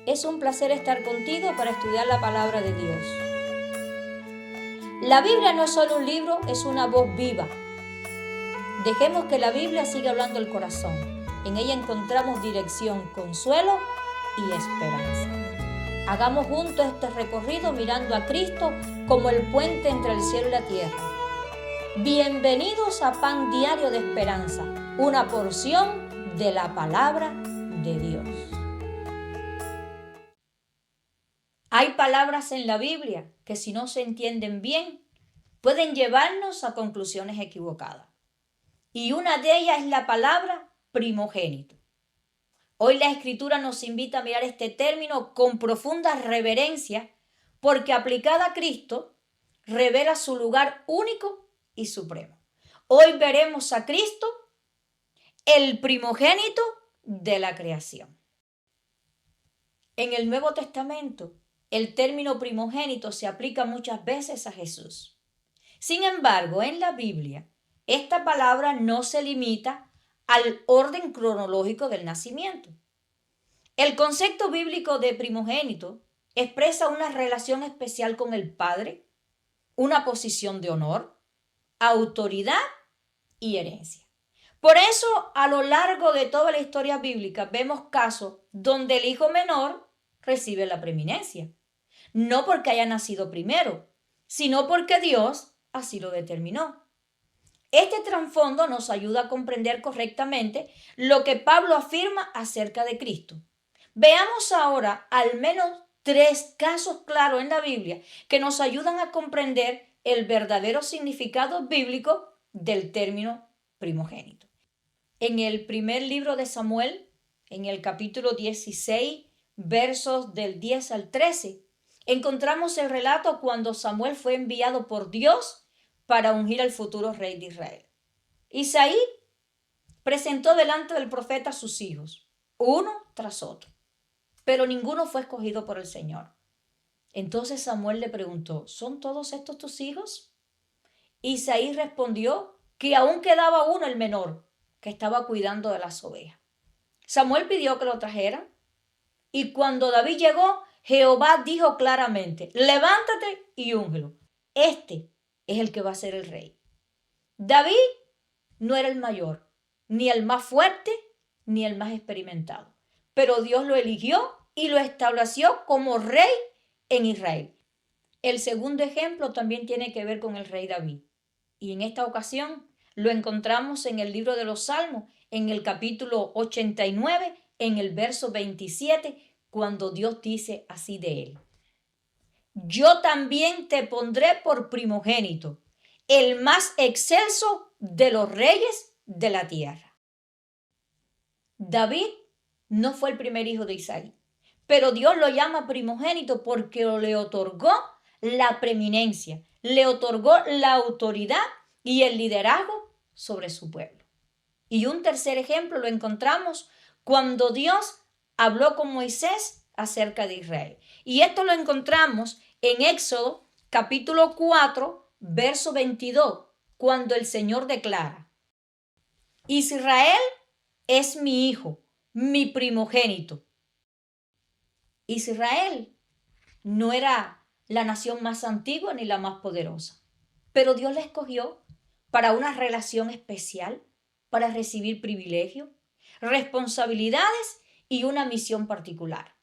Es un placer estar contigo para estudiar la palabra de Dios. La Biblia no es solo un libro, es una voz viva. Dejemos que la Biblia siga hablando el corazón. En ella encontramos dirección, consuelo y esperanza. Hagamos juntos este recorrido mirando a Cristo como el puente entre el cielo y la tierra. Bienvenidos a Pan Diario de Esperanza, una porción de la palabra de Dios. Hay palabras en la Biblia que, si no se entienden bien, pueden llevarnos a conclusiones equivocadas. Y una de ellas es la palabra primogénito. Hoy la Escritura nos invita a mirar este término con profunda reverencia, porque aplicada a Cristo, revela su lugar único y supremo. Hoy veremos a Cristo, el primogénito de la creación. En el Nuevo Testamento, el término primogénito se aplica muchas veces a Jesús. Sin embargo, en la Biblia, esta palabra no se limita al orden cronológico del nacimiento. El concepto bíblico de primogénito expresa una relación especial con el Padre, una posición de honor, autoridad y herencia. Por eso, a lo largo de toda la historia bíblica, vemos casos donde el hijo menor recibe la preeminencia. No porque haya nacido primero, sino porque Dios así lo determinó. Este trasfondo nos ayuda a comprender correctamente lo que Pablo afirma acerca de Cristo. Veamos ahora al menos 3 casos claros en la Biblia que nos ayudan a comprender el verdadero significado bíblico del término primogénito. En el primer libro de Samuel, en el capítulo 16, versos del 10 al 13, encontramos el relato cuando Samuel fue enviado por Dios para ungir al futuro rey de Israel. Isaí presentó delante del profeta a sus hijos, uno tras otro, pero ninguno fue escogido por el Señor. Entonces Samuel le preguntó, ¿son todos estos tus hijos? Isaí respondió que aún quedaba uno, el menor, que estaba cuidando de las ovejas. Samuel pidió que lo trajeran, y cuando David llegó, Jehová dijo claramente, levántate y úngelo. Este es el que va a ser el rey. David no era el mayor, ni el más fuerte, ni el más experimentado, pero Dios lo eligió y lo estableció como rey en Israel. El segundo ejemplo también tiene que ver con el rey David. Y en esta ocasión lo encontramos en el libro de los Salmos, en el capítulo 89, en el verso 27, cuando Dios dice así de él. Yo también te pondré por primogénito, el más excelso de los reyes de la tierra. David no fue el primer hijo de Isaí, pero Dios lo llama primogénito porque le otorgó la preeminencia, le otorgó la autoridad y el liderazgo sobre su pueblo. Y un tercer ejemplo lo encontramos cuando Dios habló con Moisés acerca de Israel. Y esto lo encontramos en Éxodo capítulo 4, verso 22, cuando el Señor declara, Israel es mi hijo, mi primogénito. Israel no era la nación más antigua ni la más poderosa, pero Dios la escogió para una relación especial, para recibir privilegios, responsabilidades y una misión particular.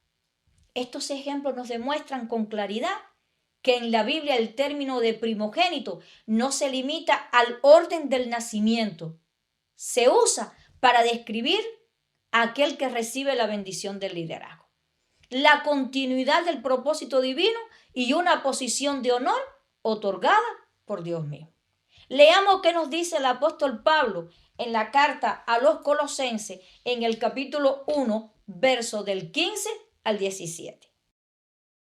Estos ejemplos nos demuestran con claridad que en la Biblia el término de primogénito no se limita al orden del nacimiento. Se usa para describir a aquel que recibe la bendición del liderazgo, la continuidad del propósito divino y una posición de honor otorgada por Dios mismo. Leamos qué nos dice el apóstol Pablo en la carta a los Colosenses en el capítulo 1, verso del 15 al 17.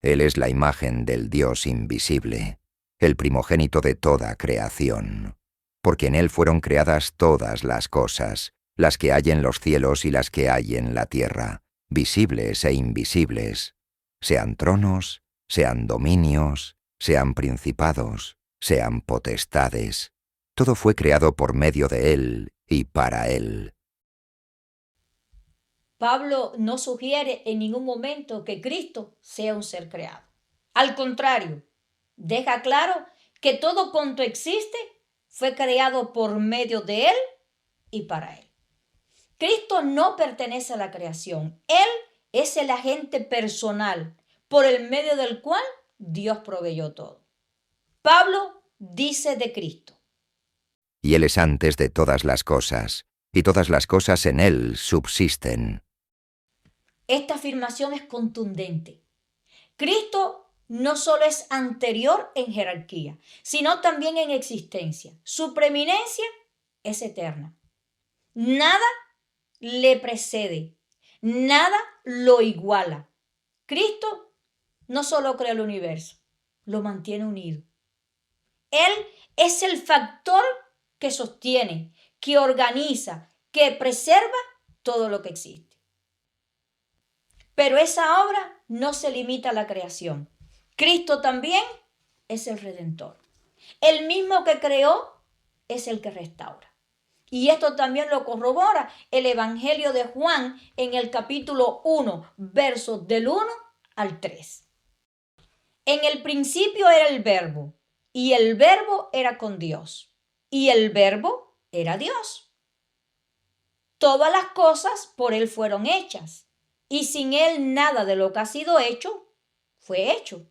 Él es la imagen del Dios invisible, el primogénito de toda creación, porque en Él fueron creadas todas las cosas, las que hay en los cielos y las que hay en la tierra, visibles e invisibles, sean tronos, sean dominios, sean principados, sean potestades. Todo fue creado por medio de Él y para Él. Pablo no sugiere en ningún momento que Cristo sea un ser creado. Al contrario, deja claro que todo cuanto existe fue creado por medio de Él y para Él. Cristo no pertenece a la creación. Él es el agente personal por el medio del cual Dios proveyó todo. Pablo dice de Cristo: y Él es antes de todas las cosas, y todas las cosas en Él subsisten. Esta afirmación es contundente. Cristo no solo es anterior en jerarquía, sino también en existencia. Su preeminencia es eterna. Nada le precede, nada lo iguala. Cristo no solo crea el universo, lo mantiene unido. Él es el factor que sostiene, que organiza, que preserva todo lo que existe. Pero esa obra no se limita a la creación. Cristo también es el Redentor. El mismo que creó es el que restaura. Y esto también lo corrobora el Evangelio de Juan en el capítulo 1, versos del 1 al 3. En el principio era el Verbo, y el Verbo era con Dios, y el Verbo era Dios. Todas las cosas por Él fueron hechas, y sin Él nada de lo que ha sido hecho fue hecho.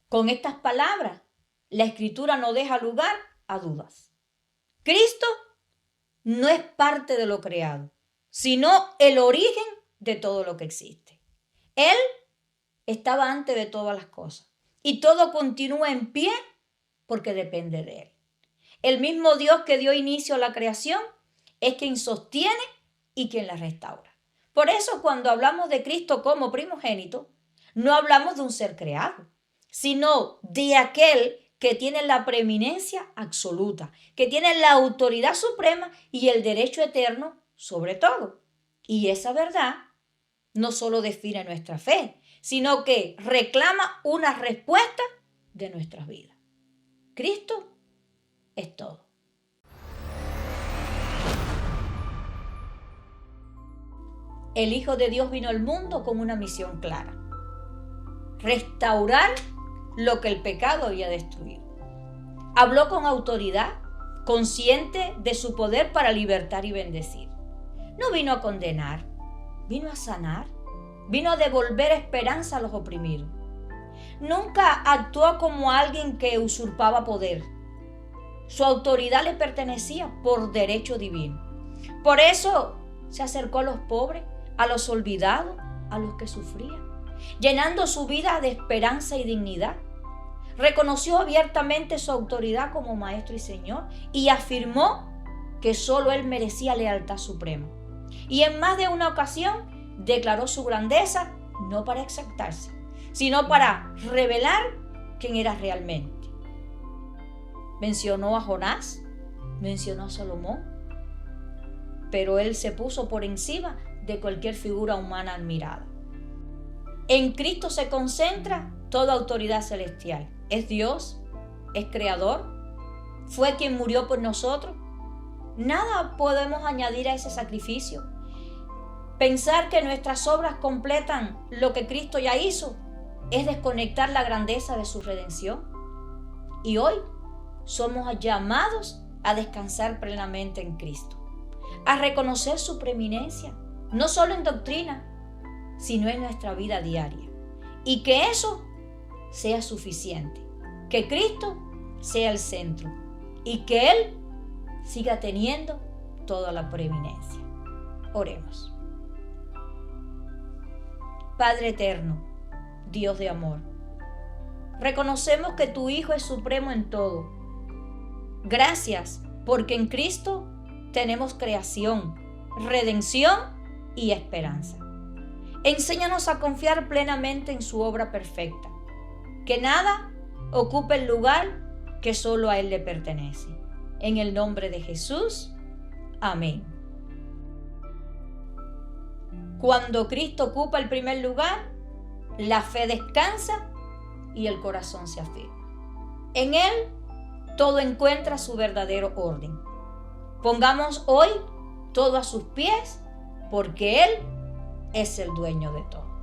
Con estas palabras, la Escritura no deja lugar a dudas. Cristo no es parte de lo creado, sino el origen de todo lo que existe. Él estaba antes de todas las cosas y todo continúa en pie porque depende de Él. El mismo Dios que dio inicio a la creación es quien sostiene y quien la restaura. Por eso cuando hablamos de Cristo como primogénito, no hablamos de un ser creado, sino de aquel que tiene la preeminencia absoluta, que tiene la autoridad suprema y el derecho eterno sobre todo. Y esa verdad no solo define nuestra fe, sino que reclama una respuesta de nuestras vidas. Cristo es todo. El Hijo de Dios vino al mundo con una misión clara: restaurar lo que el pecado había destruido. Habló con autoridad, consciente de su poder para libertar y bendecir. No vino a condenar, vino a sanar, vino a devolver esperanza a los oprimidos. Nunca actuó como alguien que usurpaba poder. Su autoridad le pertenecía por derecho divino. Por eso se acercó a los pobres, a los olvidados, a los que sufrían, llenando su vida de esperanza y dignidad. Reconoció abiertamente su autoridad como Maestro y Señor y afirmó que solo Él merecía lealtad suprema. Y en más de una ocasión declaró su grandeza no para exaltarse, sino para revelar quién era realmente. Mencionó a Jonás, mencionó a Salomón, pero Él se puso por encima de cualquier figura humana admirada. En Cristo se concentra toda autoridad celestial. Es Dios, es creador, fue quien murió por nosotros. Nada podemos añadir a ese sacrificio. Pensar que nuestras obras completan lo que Cristo ya hizo es desconectar la grandeza de su redención. Y hoy somos llamados a descansar plenamente en Cristo, a reconocer su preeminencia, no solo en doctrina, sino en nuestra vida diaria. Y que eso sea suficiente, que Cristo sea el centro y que Él siga teniendo toda la preeminencia. Oremos. Padre eterno, Dios de amor, reconocemos que tu Hijo es supremo en todo. Gracias porque en Cristo tenemos creación, redención y esperanza. Enséñanos a confiar plenamente en su obra perfecta, que nada ocupe el lugar que solo a Él le pertenece. En el nombre de Jesús, amén. Cuando Cristo ocupa el primer lugar, la fe descansa y el corazón se afirma. En Él todo encuentra su verdadero orden. Pongamos hoy todo a sus pies, porque Él es el dueño de todo.